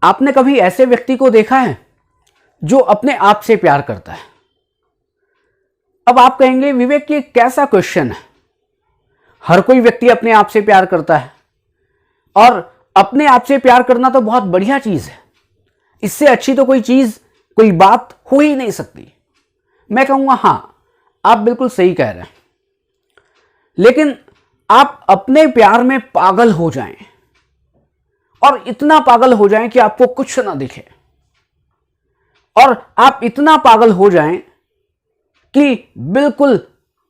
आपने कभी ऐसे व्यक्ति को देखा है जो अपने आप से प्यार करता है? अब आप कहेंगे विवेक ये कैसा क्वेश्चन है, हर कोई व्यक्ति अपने आप से प्यार करता है और अपने आप से प्यार करना तो बहुत बढ़िया चीज है, इससे अच्छी तो कोई चीज कोई बात हो ही नहीं सकती। मैं कहूंगा हां, आप बिल्कुल सही कह रहे हैं, लेकिन आप अपने प्यार में पागल हो जाएं और इतना पागल हो जाएं कि आपको कुछ ना दिखे, और आप इतना पागल हो जाएं कि बिल्कुल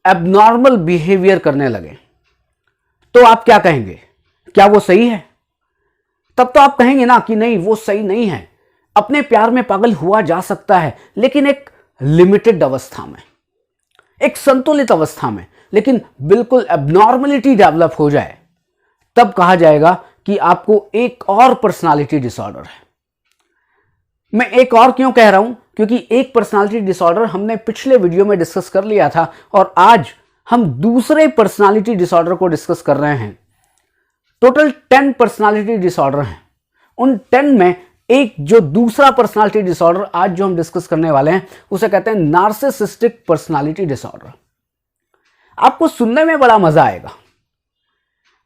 एबनॉर्मल बिहेवियर करने लगे, तो आप क्या कहेंगे? क्या वो सही है? तब तो आप कहेंगे ना कि नहीं, वो सही नहीं है। अपने प्यार में पागल हुआ जा सकता है, लेकिन एक लिमिटेड अवस्था में, एक संतुलित अवस्था में, लेकिन बिल्कुल एबनॉर्मलिटी डेवलप हो जाए तब कहा जाएगा कि आपको एक और पर्सनालिटी डिसऑर्डर है। मैं एक और क्यों कह रहा हूं? क्योंकि एक पर्सनालिटी डिसऑर्डर हमने पिछले वीडियो में डिस्कस कर लिया था और आज हम दूसरे पर्सनालिटी डिसऑर्डर को डिस्कस कर रहे हैं। टोटल 10 पर्सनालिटी डिसऑर्डर हैं। उन 10 में एक जो दूसरा पर्सनालिटी डिसऑर्डर आज जो हम डिस्कस करने वाले हैं उसे कहते हैं नार्सिसिस्टिक पर्सनालिटी डिसऑर्डर। आपको सुनने में बड़ा मजा आएगा।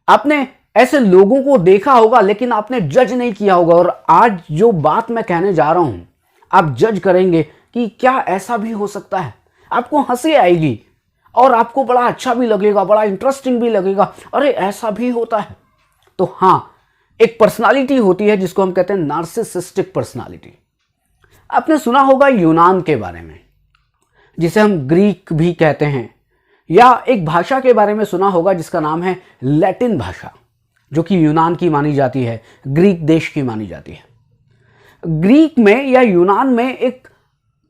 आपने ऐसे लोगों को देखा होगा लेकिन आपने जज नहीं किया होगा, और आज जो बात मैं कहने जा रहा हूं आप जज करेंगे कि क्या ऐसा भी हो सकता है। आपको हंसी आएगी और आपको बड़ा अच्छा भी लगेगा, बड़ा इंटरेस्टिंग भी लगेगा, अरे ऐसा भी होता है। तो हां, एक पर्सनालिटी होती है जिसको हम कहते हैं नार्सिसिस्टिक पर्सनालिटी। आपने सुना होगा यूनान के बारे में, जिसे हम ग्रीक भी कहते हैं, या एक भाषा के बारे में सुना होगा जिसका नाम है लैटिन भाषा, जो कि यूनान की मानी जाती है, ग्रीक देश की मानी जाती है। ग्रीक में या यूनान में एक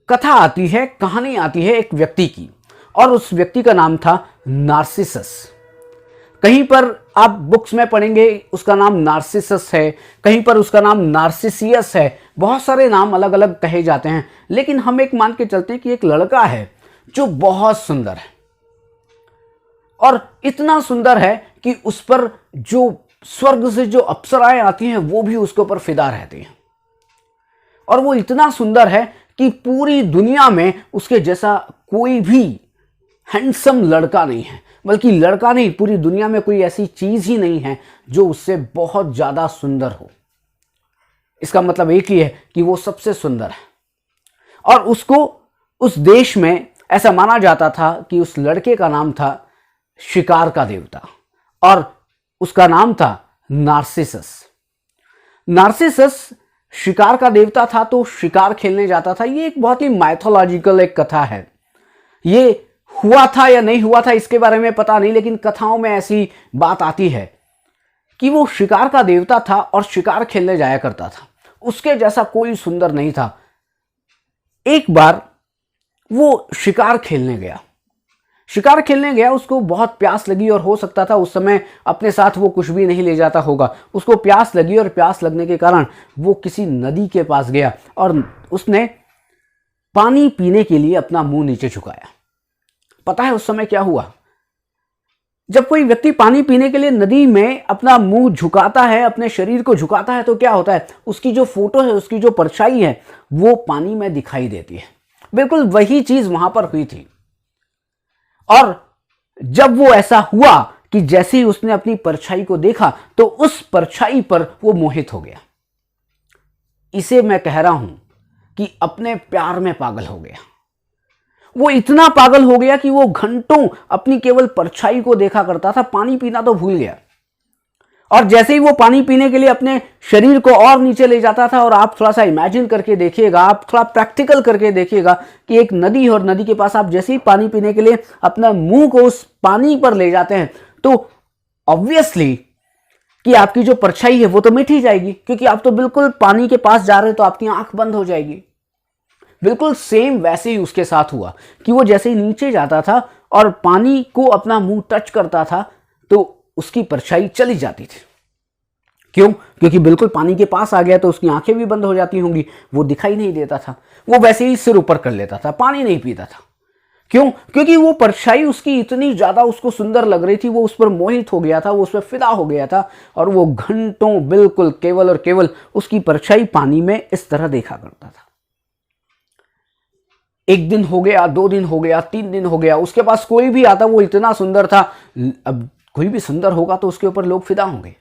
कथा आती है, कहानी आती है एक व्यक्ति की, और उस व्यक्ति का नाम था नार्सिसस। कहीं पर आप बुक्स में पढ़ेंगे उसका नाम नार्सिसस है, कहीं पर उसका नाम नार्सिसियस है, बहुत सारे नाम अलग अलग कहे जाते हैं, लेकिन हम एक मान के चलते हैं कि एक लड़का है जो बहुत सुंदर है, और इतना सुंदर है कि उस पर जो स्वर्ग से जो अप्सराएं आती हैं वो भी उसके ऊपर फिदा रहती हैं, और वो इतना सुंदर है कि पूरी दुनिया में उसके जैसा कोई भी हैंडसम लड़का नहीं है, बल्कि लड़का नहीं, पूरी दुनिया में कोई ऐसी चीज ही नहीं है जो उससे बहुत ज्यादा सुंदर हो। इसका मतलब एक ही है कि वो सबसे सुंदर है, और उसको उस देश में ऐसा माना जाता था कि उस लड़के का नाम था शिकार का देवता, और उसका नाम था नार्सिसस। नार्सिसस शिकार का देवता था तो शिकार खेलने जाता था। ये एक बहुत ही माइथोलॉजिकल एक कथा है। ये हुआ था या नहीं हुआ था इसके बारे में पता नहीं, लेकिन कथाओं में ऐसी बात आती है कि वो शिकार का देवता था और शिकार खेलने जाया करता था। उसके जैसा कोई सुंदर नहीं था। एक बार वो शिकार खेलने गया, उसको बहुत प्यास लगी, और हो सकता था उस समय अपने साथ वो कुछ भी नहीं ले जाता होगा। उसको प्यास लगी और प्यास लगने के कारण वो किसी नदी के पास गया और उसने पानी पीने के लिए अपना मुंह नीचे झुकाया। पता है उस समय क्या हुआ? जब कोई व्यक्ति पानी पीने के लिए नदी में अपना मुंह झुकाता है, अपने शरीर को झुकाता है, तो क्या होता है? उसकी जो फोटो है, उसकी जो परछाई है, वो पानी में दिखाई देती है। बिल्कुल वही चीज वहां पर हुई थी। और जब वो ऐसा हुआ कि जैसे ही उसने अपनी परछाई को देखा तो उस परछाई पर वो मोहित हो गया। इसे मैं कह रहा हूं कि अपने प्यार में पागल हो गया। वो इतना पागल हो गया कि वो घंटों अपनी केवल परछाई को देखा करता था, पानी पीना तो भूल गया। और जैसे ही वो पानी पीने के लिए अपने शरीर को और नीचे ले जाता था, और आप थोड़ा सा इमेजिन करके देखिएगा, आप थोड़ा प्रैक्टिकल करके देखिएगा कि एक नदी है और नदी के पास आप जैसे ही पानी पीने के लिए अपना मुंह को उस पानी पर ले जाते हैं तो ऑब्वियसली कि आपकी जो परछाई है वो तो मिट ही जाएगी, क्योंकि आप तो बिल्कुल पानी के पास जा रहे हैं तो आपकी आंख बंद हो जाएगी। बिल्कुल सेम वैसे ही उसके साथ हुआ कि वो जैसे ही नीचे जाता था और पानी को अपना मुंह टच करता था तो उसकी परछाई चली जाती थी। क्यों? क्योंकि बिल्कुल पानी के पास आ गया तो उसकी आंखें भी बंद हो जाती होंगी, वो दिखाई नहीं देता था। वो वैसे ही सिर ऊपर कर लेता था, पानी नहीं पीता था। क्यों? क्योंकि वो परछाई उसकी इतनी ज्यादा उसको सुंदर लग रही थी, वो उस पर मोहित हो गया था, वो उस पर फिदा हो गया था, और वो घंटों बिल्कुल केवल और केवल उसकी परछाई पानी में इस तरह देखा करता था। एक दिन हो गया, 2 दिन हो गया, 3 दिन हो गया, उसके पास कोई भी आता, वो इतना सुंदर था। अब कोई भी सुंदर होगा तो उसके ऊपर लोग फिदा होंगे।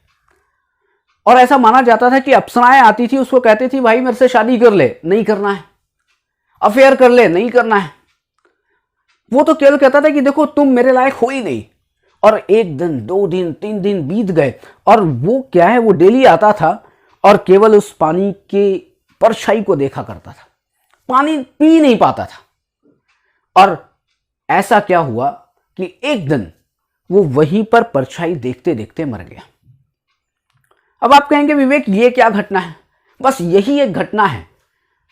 और ऐसा माना जाता था कि अप्सराएं आती थी, उसको कहती थी भाई मेरे से शादी कर ले, नहीं करना है। अफेयर कर ले, नहीं करना है। वो तो केवल कहता था कि देखो तुम मेरे लायक हो ही नहीं। और 1 दिन, 2 दिन, 3 दिन बीत गए, और वो क्या है, वो डेली आता था और केवल उस पानी के परछाई को देखा करता था, पानी पी नहीं पाता था। और ऐसा क्या हुआ कि एक दिन वो वहीं पर परछाई देखते देखते मर गया। अब आप कहेंगे विवेक ये क्या घटना है? बस यही एक घटना है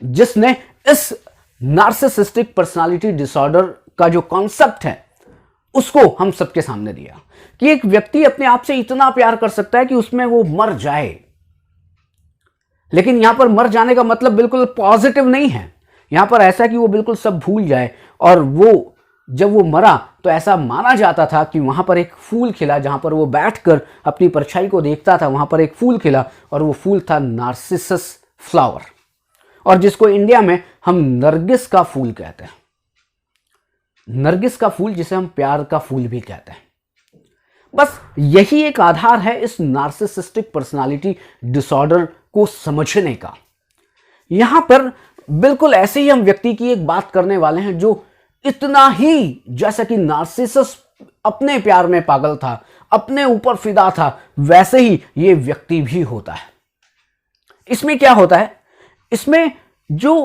जिसने इस नार्सिसिस्टिक पर्सनालिटी डिसऑर्डर का जो कॉन्सेप्ट है उसको हम सबके सामने दिया, कि एक व्यक्ति अपने आप से इतना प्यार कर सकता है कि उसमें वो मर जाए। लेकिन यहां पर मर जाने का मतलब बिल्कुल पॉजिटिव नहीं है। यहां पर ऐसा कि वो बिल्कुल सब भूल जाए, और वो जब वो मरा तो ऐसा माना जाता था कि वहां पर एक फूल खिला, जहां पर वो बैठकर अपनी परछाई को देखता था, वहां पर एक फूल खिला, और वो फूल था नार्सिसस फ्लावर, और जिसको इंडिया में हम नरगिस का फूल कहते हैं। नरगिस का फूल, जिसे हम प्यार का फूल भी कहते हैं। बस यही एक आधार है इस नार्सिसिस्टिक पर्सनालिटी डिसऑर्डर को समझने का। यहां पर बिल्कुल ऐसे ही हम व्यक्ति की एक बात करने वाले हैं जो इतना ही, जैसा कि नार्सिसस अपने प्यार में पागल था, अपने ऊपर फिदा था, वैसे ही ये व्यक्ति भी होता है। इसमें क्या होता है, इसमें जो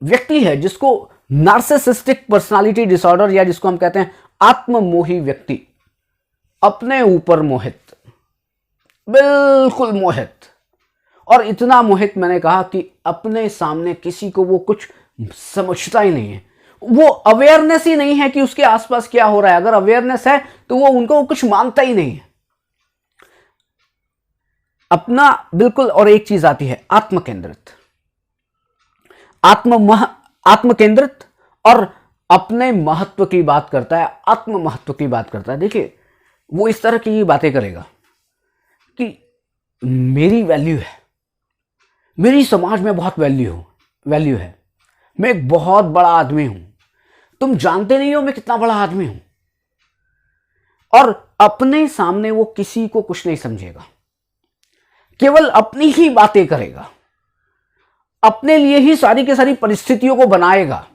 व्यक्ति है जिसको नार्सिसिस्टिक पर्सनालिटी डिसऑर्डर, या जिसको हम कहते हैं आत्ममोही व्यक्ति, अपने ऊपर मोहित, बिल्कुल मोहित, और इतना मोहित मैंने कहा कि अपने सामने किसी को वो कुछ समझता ही नहीं है। वो अवेयरनेस ही नहीं है कि उसके आसपास क्या हो रहा है। अगर अवेयरनेस है तो वो उनको कुछ मानता ही नहीं है अपना, बिल्कुल। और एक चीज आती है आत्मकेंद्रित, आत्मकेंद्रित, और अपने महत्व की बात करता है, आत्म महत्व की बात करता है। देखिए वो इस तरह की बातें करेगा कि मेरी वैल्यू है, मेरी समाज में बहुत वैल्यू है, मैं एक बहुत बड़ा आदमी हूं, तुम जानते नहीं हो मैं कितना बड़ा आदमी हूं। और अपने सामने वो किसी को कुछ नहीं समझेगा, केवल अपनी ही बातें करेगा, अपने लिए ही सारी की सारी परिस्थितियों को बनाएगा।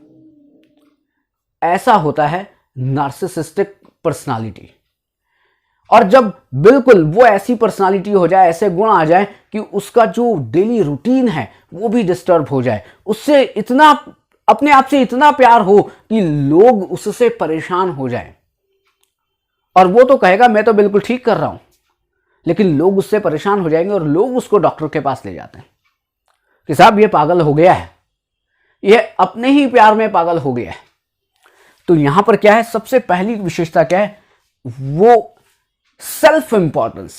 ऐसा होता है नार्सिसिस्टिक पर्सनालिटी। और जब बिल्कुल वो ऐसी पर्सनालिटी हो जाए, ऐसे गुण आ जाए कि उसका जो डेली रूटीन है वो भी डिस्टर्ब हो जाए, उससे इतना, अपने आप से इतना प्यार हो कि लोग उससे परेशान हो जाएं, और वो तो कहेगा मैं तो बिल्कुल ठीक कर रहा हूं, लेकिन लोग उससे परेशान हो जाएंगे और लोग उसको डॉक्टर के पास ले जाते हैं कि साहब ये पागल हो गया है, ये अपने ही प्यार में पागल हो गया है। तो यहां पर क्या है, सबसे पहली विशेषता क्या है, वो सेल्फ इंपॉर्टेंस।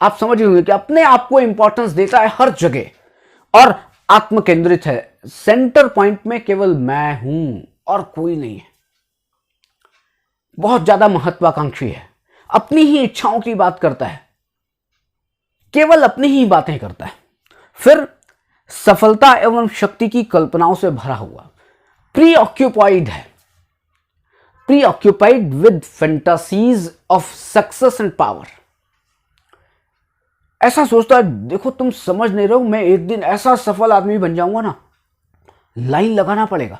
आप समझ रहे होंगे कि अपने आप को इंपॉर्टेंस देता है हर जगह, और आत्मकेंद्रित है, सेंटर पॉइंट में केवल मैं हूं और कोई नहीं है। बहुत ज्यादा महत्वाकांक्षी है, अपनी ही इच्छाओं की बात करता है, केवल अपनी ही बातें करता है। फिर सफलता एवं शक्ति की कल्पनाओं से भरा हुआ, प्रीऑक्यूपाइड है, preoccupied with fantasies of success and power. ऐसा सोचता है देखो तुम समझ नहीं रहे हो, मैं एक दिन ऐसा सफल आदमी बन जाऊंगा ना, लाइन लगाना पड़ेगा,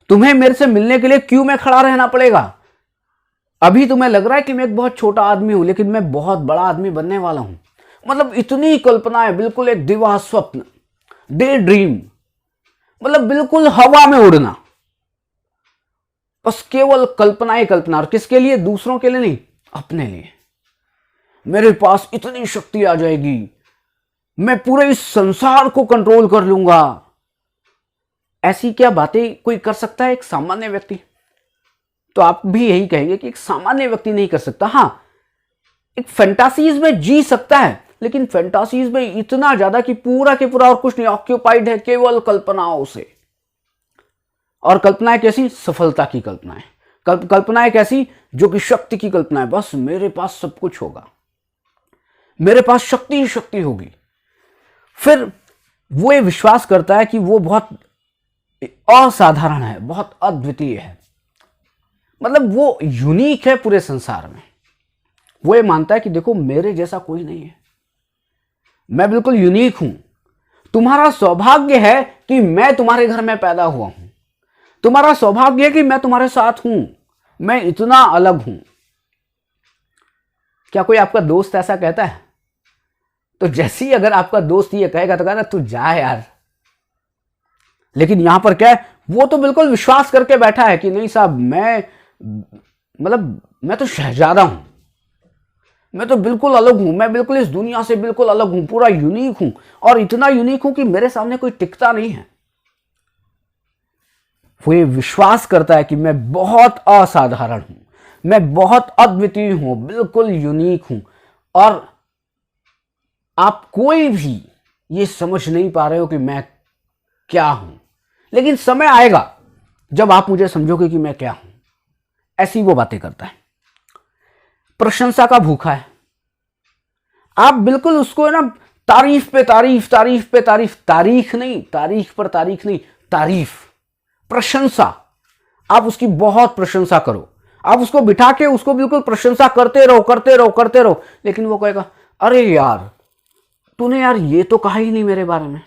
तुम्हें मेरे से मिलने के लिए क्यू में खड़ा रहना पड़ेगा। अभी तुम्हें लग रहा है कि मैं एक बहुत छोटा आदमी हूं, लेकिन मैं बहुत बड़ा आदमी बनने वाला हूं। मतलब इतनी कल्पना है, बिल्कुल एक दिवा स्वप्न, डे ड्रीम, मतलब बिल्कुल हवा में उड़ना, बस केवल कल्पना ही कल्पना। और किसके लिए? दूसरों के लिए नहीं, अपने लिए। मेरे पास इतनी शक्ति आ जाएगी, मैं पूरे इस संसार को कंट्रोल कर लूंगा। ऐसी क्या बातें कोई कर सकता है एक सामान्य व्यक्ति? तो आप भी यही कहेंगे कि एक सामान्य व्यक्ति नहीं कर सकता। हां, एक फैंटासीज में जी सकता है, लेकिन फैंटासीज में इतना ज्यादा कि पूरा के पूरा और कुछ नहीं, ऑक्यूपाइड है केवल कल्पनाओं से। और कल्पनाएं कैसी? सफलता की कल्पनाएं। कल्पनाएं कैसी? जो कि शक्ति की कल्पनाएं, बस मेरे पास सब कुछ होगा, मेरे पास शक्ति ही शक्ति होगी। फिर वो ये विश्वास करता है कि वो बहुत असाधारण है, बहुत अद्वितीय है, मतलब वो यूनिक है पूरे संसार में। वो ये मानता है कि देखो मेरे जैसा कोई नहीं है, मैं बिल्कुल यूनिक हूं। तुम्हारा सौभाग्य है कि मैं तुम्हारे घर में पैदा हुआ हूं, तुम्हारा सौभाग्य है कि मैं तुम्हारे साथ हूं, मैं इतना अलग हूं। क्या कोई आपका दोस्त ऐसा कहता है? तो जैसे ही अगर आपका दोस्त ये कहेगा तो कहना तू जा यार। लेकिन यहां पर क्या है, वो तो बिल्कुल विश्वास करके बैठा है कि नहीं साहब, मैं तो शहजादा हूं, मैं तो बिल्कुल अलग हूं, मैं बिल्कुल इस दुनिया से बिल्कुल अलग हूं, पूरा यूनिक हूं, और इतना यूनिक हूं कि मेरे सामने कोई टिकता नहीं है। वो ये विश्वास करता है कि मैं बहुत असाधारण हूं, मैं बहुत अद्वितीय हूं, बिल्कुल यूनिक हूं, और आप कोई भी ये समझ नहीं पा रहे हो कि मैं क्या हूं। लेकिन समय आएगा जब आप मुझे समझोगे कि मैं क्या हूं। ऐसी वो बातें करता है। प्रशंसा का भूखा है। आप बिल्कुल उसको ना तारीफ पे तारीफ, तारीफ पे तारीफ, तारीख नहीं, तारीख पर तारीख नहीं, तारीफ, प्रशंसा। आप उसकी बहुत प्रशंसा करो, आप उसको बिठा के उसको बिल्कुल प्रशंसा करते रहो, करते रहो, करते रहो। लेकिन वो कहेगा अरे यार तूने यार ये तो कहा ही नहीं मेरे बारे में।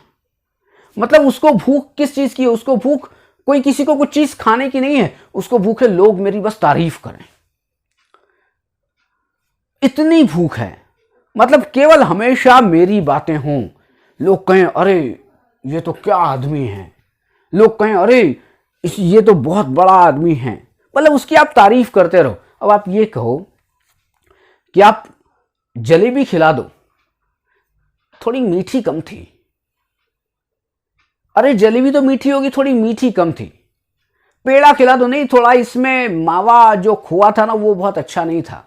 मतलब उसको भूख किस चीज की है? उसको भूख कोई किसी को कुछ चीज खाने की नहीं है, उसको भूख है लोग मेरी बस तारीफ करें। इतनी भूख है, मतलब केवल हमेशा मेरी बातें हों, लोग कहें अरे ये तो क्या आदमी है, लोग कहें अरे ये तो बहुत बड़ा आदमी है, मतलब उसकी आप तारीफ करते रहो। अब आप ये कहो कि आप जलेबी खिला दो, थोड़ी मीठी कम थी, अरे जलेबी तो मीठी होगी, थोड़ी मीठी कम थी। पेड़ा खिला दो, नहीं थोड़ा इसमें मावा जो खोआ था ना वो बहुत अच्छा नहीं था।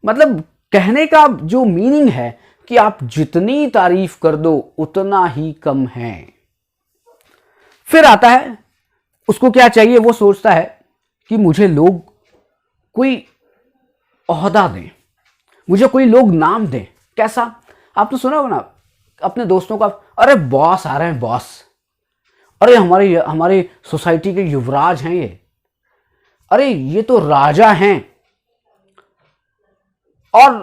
मतलब कहने का जो मीनिंग है कि आप जितनी तारीफ कर दो उतना ही कम है। फिर आता है उसको क्या चाहिए, वो सोचता है कि मुझे लोग कोई ओहदा दें, मुझे कोई लोग नाम दें। कैसा? आप तो सुना होगा ना अपने दोस्तों का, अरे बॉस आ रहे हैं बॉस, अरे हमारे सोसाइटी के युवराज हैं ये, अरे ये तो राजा हैं, और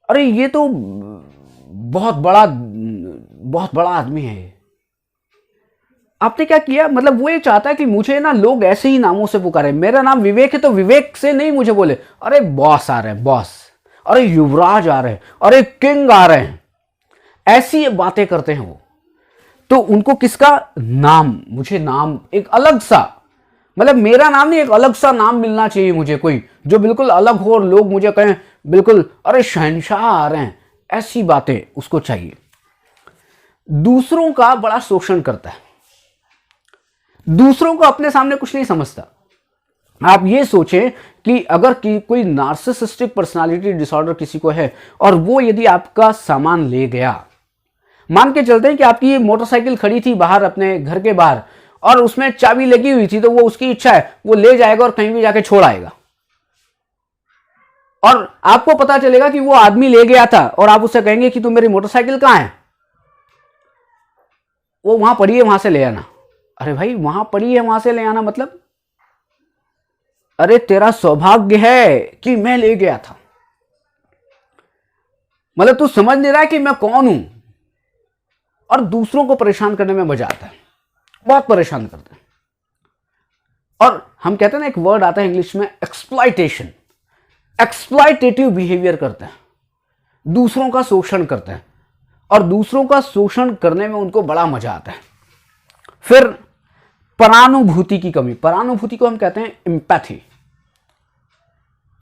अरे ये तो बहुत बड़ा आदमी है। आपने क्या किया? मतलब वो ये चाहता है कि मुझे ना लोग ऐसे ही नामों से पुकारे। मेरा नाम विवेक है तो विवेक से नहीं मुझे बोले, अरे बॉस आ रहे हैं बॉस, अरे युवराज आ रहे हैं, अरे किंग आ रहे हैं। ऐसी बातें करते हैं वो। तो उनको किसका नाम, मुझे नाम एक अलग सा, मतलब मेरा नाम नहीं, एक अलग सा नाम मिलना चाहिए मुझे, कोई जो बिल्कुल अलग हो और लोग मुझे कहें बिल्कुल अरे शहंशाह आ रहे हैं। ऐसी बातें उसको चाहिए। दूसरों का बड़ा शोषण करता है, दूसरों को अपने सामने कुछ नहीं समझता। आप ये सोचें कि अगर कोई नार्सिसिस्टिक पर्सनालिटी डिसऑर्डर किसी को है और वो यदि आपका सामान ले गया, मान के चलते हैं कि आपकी मोटरसाइकिल खड़ी थी बाहर अपने घर के बाहर और उसमें चाबी लगी हुई थी, तो वो उसकी इच्छा है वो ले जाएगा और कहीं भी जाके छोड़ आएगा, और आपको पता चलेगा कि वो आदमी ले गया था और आप उससे कहेंगे कि तुम मेरी मोटरसाइकिल कहां है? वो वहां पड़ी है, वहां से ले आना। अरे भाई वहां पड़ी है वहां से ले आना मतलब, अरे तेरा सौभाग्य है कि मैं ले गया था, मतलब तू समझ नहीं रहा है कि मैं कौन हूं। और दूसरों को परेशान करने में मजा आता है, बहुत परेशान करते हैं। और हम कहते हैं ना, एक वर्ड आता है इंग्लिश में एक्सप्लॉयटेशन, एक्सप्लॉयटेटिव बिहेवियर करते हैं, दूसरों का शोषण करते हैं, और दूसरों का शोषण करने में उनको बड़ा मजा आता है। फिर परानुभूति की कमी, परानुभूति को हम कहते हैं एम्पैथी।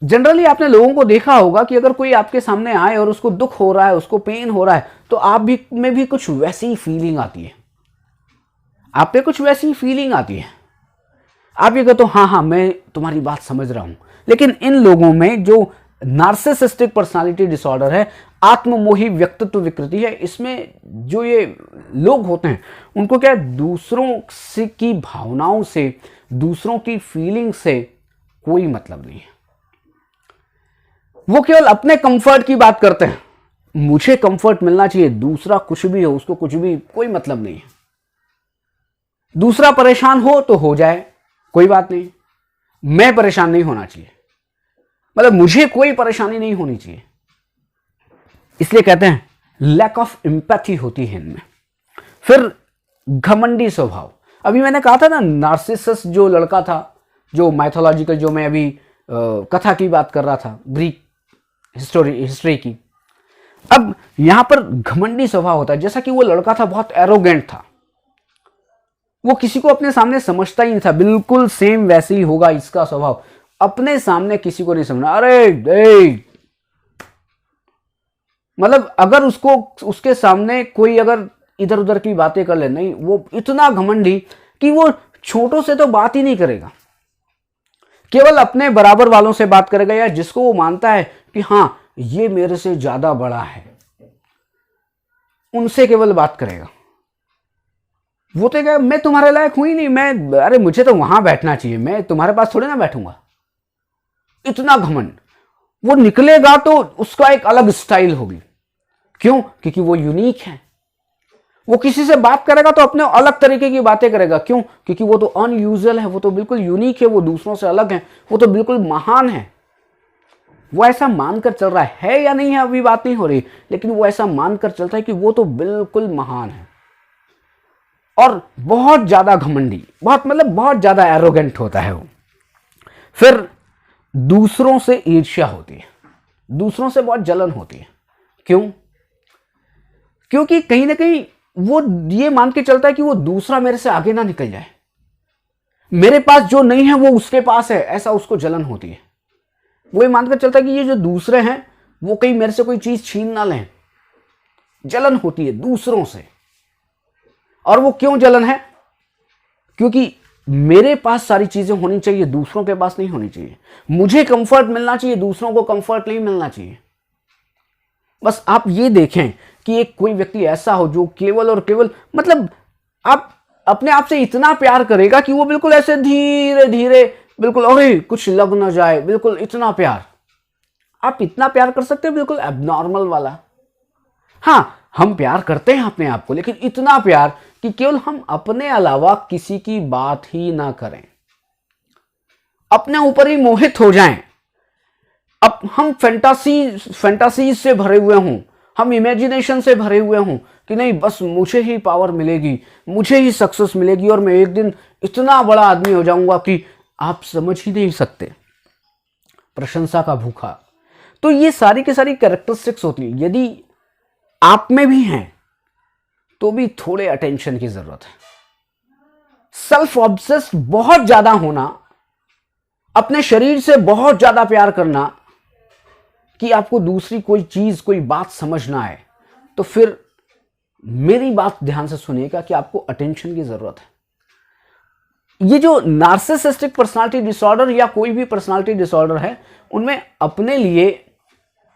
जनरली आपने लोगों को देखा होगा कि अगर कोई आपके सामने आए और उसको दुख हो रहा है, उसको पेन हो रहा है, तो आप भी में भी कुछ वैसी फीलिंग आती है, आप पे कुछ वैसी फीलिंग आती है। आप ये कहते हो हाँ मैं तुम्हारी बात समझ रहा हूं। लेकिन इन लोगों में जो नार्सिसिस्टिक पर्सनालिटी डिसऑर्डर है, आत्ममोही व्यक्तित्व विकृति है, इसमें जो ये लोग होते हैं उनको क्या है, दूसरों से की भावनाओं से दूसरों की फीलिंग से कोई मतलब नहीं है। वो केवल अपने कंफर्ट की बात करते हैं, मुझे कंफर्ट मिलना चाहिए, दूसरा कुछ भी हो उसको कुछ भी कोई मतलब नहीं है। दूसरा परेशान हो तो हो जाए, कोई बात नहीं, मैं परेशान नहीं होना चाहिए, मतलब मुझे कोई परेशानी नहीं होनी चाहिए। इसलिए कहते हैं लैक ऑफ एम्पैथी होती है इनमें। फिर घमंडी स्वभाव, अभी मैंने कहा था ना नार्सिसस जो लड़का था, जो माइथोलॉजिकल, जो मैं अभी कथा की बात कर रहा था, ग्रीक हिस्ट्री की। अब यहां पर घमंडी स्वभाव होता है, जैसा कि वो लड़का था बहुत एरोगेंट था, वो किसी को अपने सामने समझता ही नहीं था, बिल्कुल सेम वैसे ही होगा इसका स्वभाव, अपने सामने किसी को नहीं समझना। अरे मतलब अगर उसको उसके सामने कोई अगर इधर उधर की बातें कर ले, नहीं, वो इतना घमंडी कि वो छोटों से तो बात ही नहीं करेगा, केवल अपने बराबर वालों से बात करेगा, या जिसको वो मानता है कि हां ये मेरे से ज्यादा बड़ा है, उनसे केवल बात करेगा। वो तो क्या, मैं तुम्हारे लायक हुई नहीं, मैं, अरे मुझे तो वहां बैठना चाहिए, मैं तुम्हारे पास थोड़ी ना बैठूंगा। इतना घमंड, वो निकलेगा तो उसका एक अलग स्टाइल होगी। क्यों? क्योंकि वो यूनिक है। वो किसी से बात करेगा तो अपने अलग तरीके की बातें करेगा। क्यों? क्योंकि वो तो अनयूजुअल है, वो तो बिल्कुल यूनिक है, वो दूसरों से अलग है, वो तो बिल्कुल महान है। वो ऐसा मानकर चल रहा है या नहीं है अभी बात नहीं हो रही, लेकिन वो ऐसा मानकर चलता है कि वो तो बिल्कुल महान है। और बहुत ज्यादा घमंडी, बहुत मतलब बहुत ज्यादा एरोगेंट होता है वो। फिर दूसरों से ईर्ष्या होती है, दूसरों से बहुत जलन होती है। क्यों? क्योंकि कहीं ना कहीं वो ये मान के चलता है कि वो दूसरा मेरे से आगे ना निकल जाए, मेरे पास जो नहीं है वो उसके पास है, ऐसा उसको जलन होती है। वो ये मानकर चलता है कि ये जो दूसरे हैं वो कहीं मेरे से कोई चीज छीन ना लें, जलन होती है दूसरों से। और वो क्यों जलन है? क्योंकि मेरे पास सारी चीजें होनी चाहिए, दूसरों के पास नहीं होनी चाहिए। मुझे कंफर्ट मिलना चाहिए, दूसरों को कंफर्ट नहीं मिलना चाहिए। बस आप ये देखें कि एक कोई व्यक्ति ऐसा हो जो केवल और केवल, मतलब आप अपने आप से इतना प्यार करेगा कि वो बिल्कुल ऐसे धीरे धीरे, बिल्कुल अरे कुछ लग ना जाए, बिल्कुल इतना प्यार। आप इतना प्यार कर सकते हैं, बिल्कुल एबनॉर्मल वाला। हाँ, हम प्यार करते हैं अपने आप को, लेकिन इतना प्यार कि केवल हम अपने अलावा किसी की बात ही ना करें, अपने ऊपर ही मोहित हो जाएं। अब हम फैंटासी से भरे हुए हों, हम इमेजिनेशन से भरे हुए हों कि नहीं बस मुझे ही पावर मिलेगी, मुझे ही सक्सेस मिलेगी और मैं एक दिन इतना बड़ा आदमी हो जाऊंगा कि आप समझ ही नहीं सकते। प्रशंसा का भूखा। तो ये सारी की सारी कैरेक्टरिस्टिक्स होती है। यदि आप में भी हैं तो भी थोड़े अटेंशन की जरूरत है। सेल्फ ऑब्सेस्ड बहुत ज्यादा होना, अपने शरीर से बहुत ज्यादा प्यार करना कि आपको दूसरी कोई चीज, कोई बात समझ ना आए, तो फिर मेरी बात ध्यान से सुनिएगा कि आपको अटेंशन की जरूरत है। ये जो नार्सिसिस्टिक पर्सनालिटी डिसऑर्डर या कोई भी पर्सनालिटी डिसऑर्डर है, उनमें अपने लिए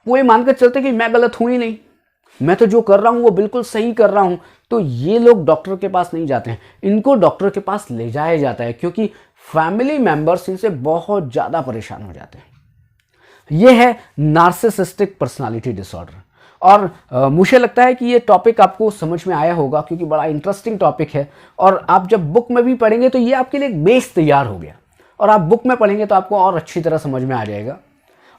वो ये मानकर चलते कि मैं गलत हूं ही नहीं, मैं तो जो कर रहा हूं वो बिल्कुल सही कर रहा हूं। तो ये लोग डॉक्टर के पास नहीं जाते हैं, इनको डॉक्टर के पास ले जाया जाता है, क्योंकि फैमिली मेंबर्स इनसे बहुत ज्यादा परेशान हो जाते हैं। ये है नार्सिसिस्टिक पर्सनालिटी डिसऑर्डर। और मुझे लगता है कि ये टॉपिक आपको समझ में आया होगा, क्योंकि बड़ा इंटरेस्टिंग टॉपिक है। और आप जब बुक में भी पढ़ेंगे तो ये आपके लिए एक बेस तैयार हो गया, और आप बुक में पढ़ेंगे तो आपको और अच्छी तरह समझ में आ जाएगा।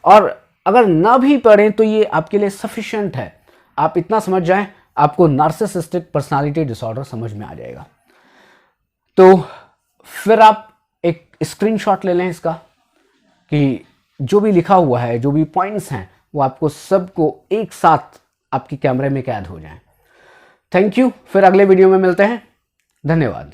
और अगर ना भी पढ़ें तो ये आपके लिए सफिशिएंट है, आप इतना समझ जाएं, आपको नार्सिसिस्टिक पर्सनालिटी डिसऑर्डर समझ में आ जाएगा। तो फिर आप एक स्क्रीनशॉट ले लें इसका, कि जो भी लिखा हुआ है, जो भी पॉइंट्स हैं, वो आपको सबको एक साथ आपके कैमरे में कैद हो जाएं। Thank you. फिर अगले वीडियो में मिलते हैं। धन्यवाद।